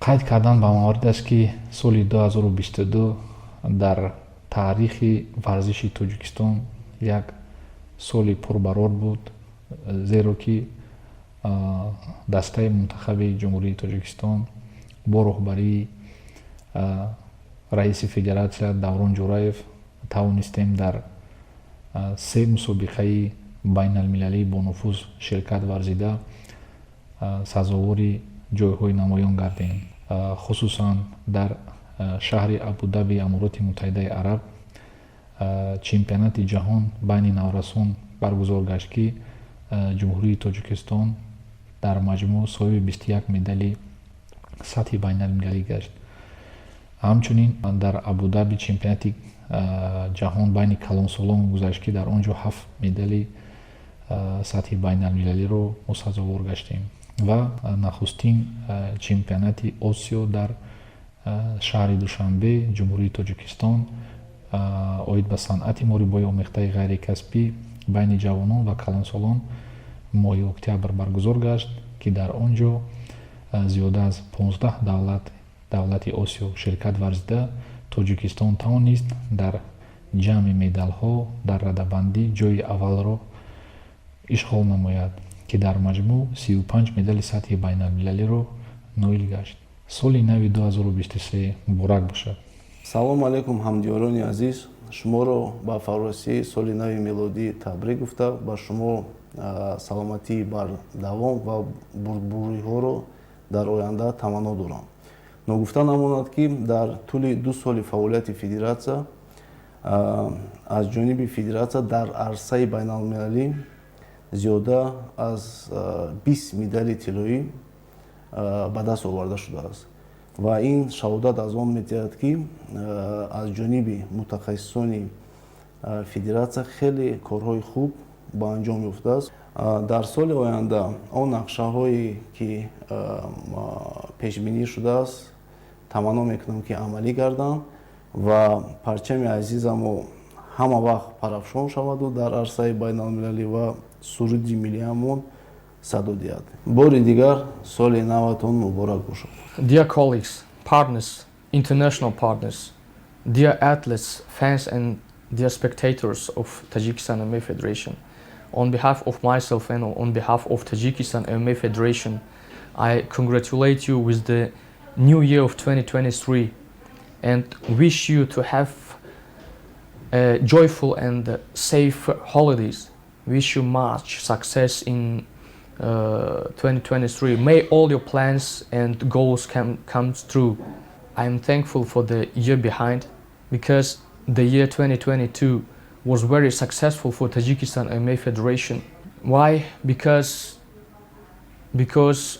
қайд кардан ба маварид аст ки соли 2022 дар таърихи варзиши Тоҷикистон як соли пурбарор буд, зеро ки дастаи мунтахаби ҷумҳурии Тоҷикистон бо роҳбарии раиси федератсия Даврон Ҷураев тавонистем дар се мусобиқаи байналмилалии бонуфуз ширкат варзида сазовори ҷойҳои намоён гардем. Хусусан дар шаҳри Абу-Даби, Амуроти Муттаҳидаи Араб чемпионати ҷаҳон байни наврасон баргузор гашт ки ҷумҳурии Тоҷикистон дар маҷмӯъ соҳиби 21 медали сатҳи байналмилалӣ гашт. ҳамчунин дар Абу-Даби чемпионати ҷаҳон байни калонсолон гузашт ки дар он ҷо 7 медали сатҳи байналмилалиро мо сазовор гаштем ва нахустин чемпионати Осиё дар шаҳри Душанбе ҷумҳурии Тоҷикистон оид ба санъати морибои омехтаи ғайрикасбӣ байни ҷавонон ва калонсолон моҳи октябр баргузор гашт ки дар он ҷо зиёда аз 15 давлати Осиё ширкат варзида Тоҷикистон тавонист дар ҷамъи медалҳо дар радабандӣ ҷойи аввалро ишғол намояд ки дар маҷмӯъ 35 медали сатҳи байналмилалиро ноил гашт. соли нави 2023 муборак бошад. салому алайкум ҳамдиёрони азиз, шуморо ба фавросии соли нави мелодӣ табрик гуфта ба шумо саломатии бар давом ва бурбуриҳоро дар оянда таманно дорам. Ногуфта намонад ки дар тӯли 2 соли фаъолияти федератсия аз ҷониби федератсия дар арсаи байналмилалӣ зиёда аз 20 медали тиллоӣ ба даст оварда шудааст ва ин шаҳодат аз он медиҳад ки аз ҷониби мутахассисони федератсия хеле корҳои хуб ба анҷом ёфтааст. Дар соли оянда он нақшаҳое ки пешбинӣ шудааст таманно мекунам ки амалӣ гарданд ва парчами азизамо ҳама вақт парафшон шаваду дар арсаи байналмилалӣ ва суруди миллиамон садо диҳад. Бори дигар соли наватон муборак бошад. Dear colleagues, partners, international partners, dear athletes, fans and dear spectators of Tajikistan MMA Federation, on behalf of myself and on behalf of Tajikistan MMA Federation, I congratulate you with the new year of 2023 and wish you to have joyful and safe holidays. Wish you much success in 2023. May all your plans and goals come true. I am thankful for the year behind because the year 2022 was very successful for Tajikistan MMA Federation. Why? Because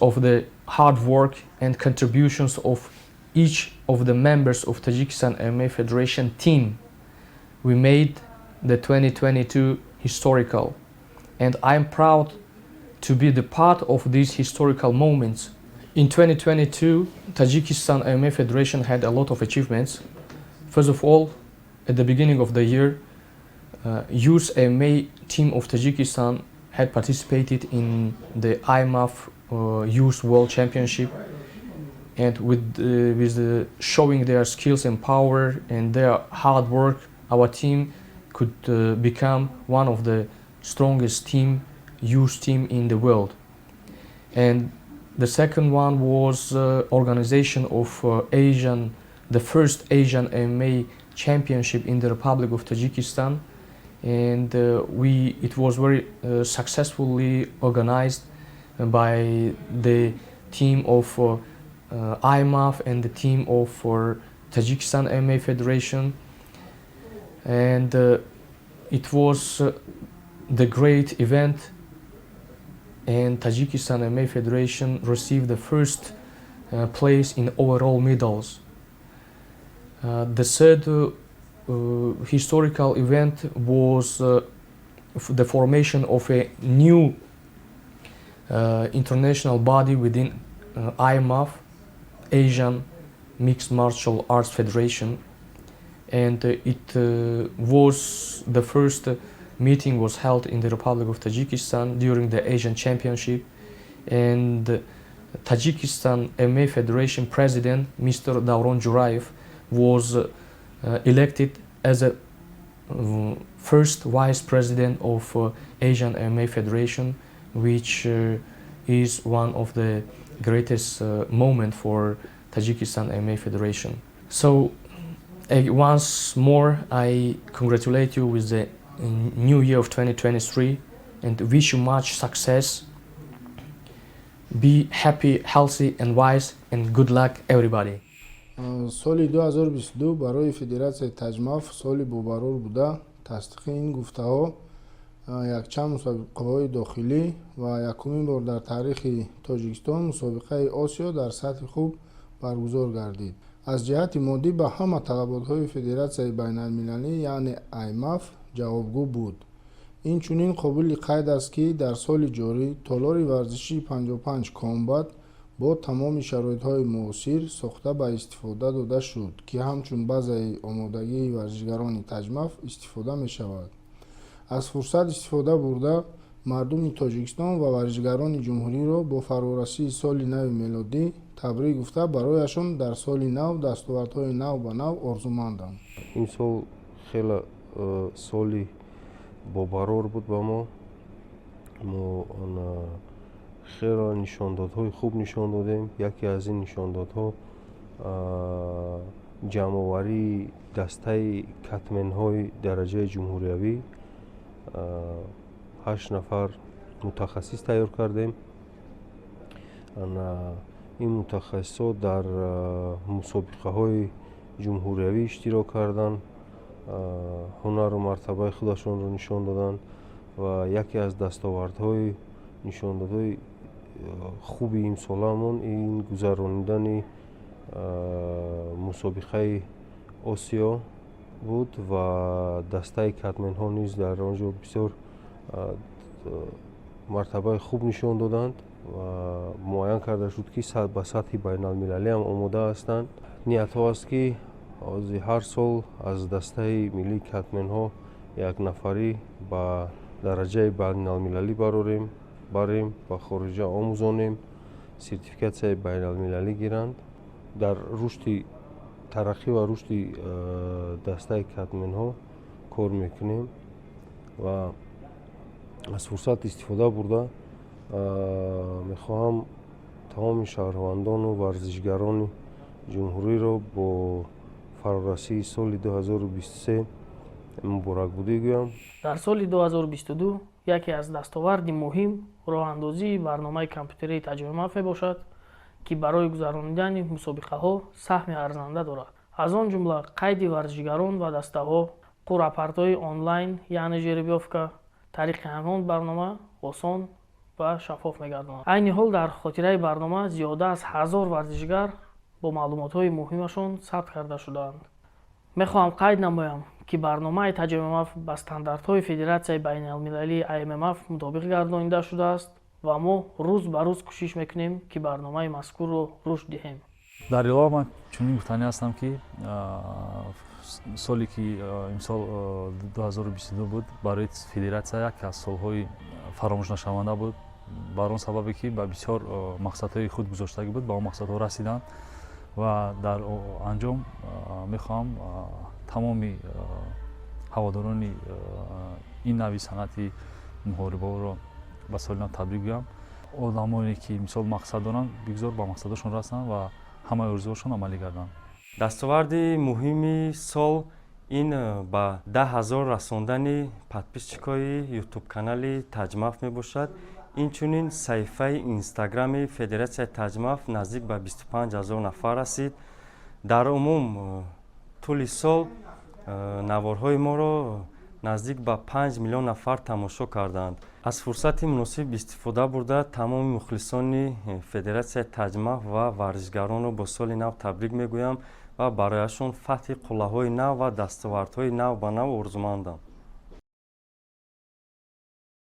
of the hard work and contributions of each of the members of Tajikistan MMA Federation team. We made the 2022 historical, and I am proud to be the part of these historical moments. In 2022, Tajikistan MMA Federation had a lot of achievements. First of all, at the beginning of the year, youth MMA team of Tajikistan had participated in the TAJMMAF Youth World Championship, and with showing their skills and power and their hard work, our team could become one of the strongest youth team in the world. And the second one was organization of the first Asian MMA championship in the Republic of Tajikistan, and it was very successfully organized by the team of TAJMMAF and the team of Tajikistan MMA Federation, and it was the great event, and Tajikistan MMA Federation received the first place in overall medals. The third historical event was the formation of a new international body within TAJMMAF, Asian Mixed Martial Arts Federation, and it was the first meeting was held in the Republic of Tajikistan during the Asian Championship, and Tajikistan MMA Federation President Mr. Davron Jo'rayev was elected as a first Vice President of Asian MMA Federation, which is one of the greatest moment for Tajikistan MMA Federation. So once more, I congratulate you with the new year of 2023 and wish you much success. Be happy, healthy and wise, and good luck everybody. соли 2022 барои федератсияи таҷмаф соли бобарор буда. тасдиқи ин гуфтаҳо якчанд мусобиқаҳои дохилӣ ва якумин бор дар таърихи тоҷикистон мусобиқаи осиё дар сатҳи хуб баргузор гардид. аз ҷиҳати моддӣ ба ҳама талаботҳои федератсияи байналмилалӣ яъне ТАJMMАФ ҷавобгӯ буд. инчунин қобили қайд аст ки дар соли ҷорӣ толори варзишии 55 комбат бо тамоми шароитҳои муосир сохта ба истифода дода шуд, ки ҳамчун базаи омодагии варзишгарони таҷмаф истифода мешавад. аз фурсат истифода бурда мардуми тоҷикистон ва варзишгарони ҷумҳуриро бо фарорасии соли нави мелодӣ табрик гуфта барояшон дар соли нав дастовардҳои нав ба нав орзумандам. ин сол хеле соли бобарор буд ба мо хеле нишондодҳои хуб нишон додем. яке аз ин нишондодҳо ҷамъоварии дастаи катменҳои дараҷаи ҷумҳуриявӣ 8 нафар мутахассис тайёр кардем. ин мутахассисот дар мусобиқаҳои ҷумҳуриявӣ иштирок карданд, ҳунару мартабаи худашонро нишон доданд ва яке аз дастовардҳои нишондодҳои хуби имсоламон ин гузарондани мусобиқаи осиё буд ва дастаи катменҳо низ дар он ҷо бисёр мартабаи хуб нишон доданд ва муайян карда шуд ки ба сатҳи байналмилалӣ ҳам омода ҳастанд. ниятҳо аст ки ҳар сол аз дастаи миллии катменҳо як нафарӣ ба дараҷаи байналмилалӣ барем, ба хориҷа омӯзонем, сертификатсияи байналмилалӣ гиранд. дар рушди тараққӣ ва рушди дастаи катменҳо кор мекунем ва аз фурсат истифода бурда мехоҳам тамоми шаҳрвандону варзишгарони ҷумҳуриро бо фарорасии соли 2023 муборакбодӣ гӯям. дар соли 2022 яке аз дастоварди муҳим роҳандозии барномаи компютерии TAJMMAF мебошад, ки барои гузарондани мусобиқаҳо саҳми арзанда дорад. аз он ҷумла қайди варзишгарон ва дастаҳо, рапортҳои онлайн яъне жеребёвка, тариқи ҳамон барнома осон ва шаффоф мегардонад. айни ҳол дар хотираи барнома зиёда аз 1000 варзишгар бо маълумотҳои муҳимашон сабт карда шудаанд. мехоҳам қайд намоям, ки барномаи TAJMMAF ба стандартҳои Федератсияи байналмилалии АММАФ мутобиқ гардонида шудааст ва мо рӯз ба рӯз кӯшиш мекунем, ки барномаи мазкурро рушд диҳем. дар илова ман чунин гуфтанӣ ҳастам, ки соле ки имсол 2022 буд барои федератсия як аз солҳои фаромӯшнашаванда буд, бар он сабабе ки ба бисёр мақсадҳои худ гузоштагӣ буд, ба он мақсадҳо расиданд ва дар анҷом мехоҳам тамоми ҳаводорони ин нави санъати муҳорибаро ба соли нав табрик гӯям. одамоне ки мисол мақсад доранд бигзор ба мақсадашон расанд ва ҳамаи орзуҳошон амалӣ гарданд. дастоварди муҳими сол ин ба 10,000 расондани подписчикои ютуб канали TAJMMAF мебошад. инчунин саҳифаи инстаграми Федератсияи TAJMMAF наздик ба 25,000 нафар расид. дар умум тӯли сол наворҳои моро наздик ба 5 миллион нафар тамошо карданд. аз фурсати муносиб истифода бурда тамоми мухлисони Федератсияи TAJMMAF ва варзишгаронро бо соли нав табрик мегӯям ва барояшон фатҳи қуллаҳои нав ва дастовардҳои нав ба нав орзумандам.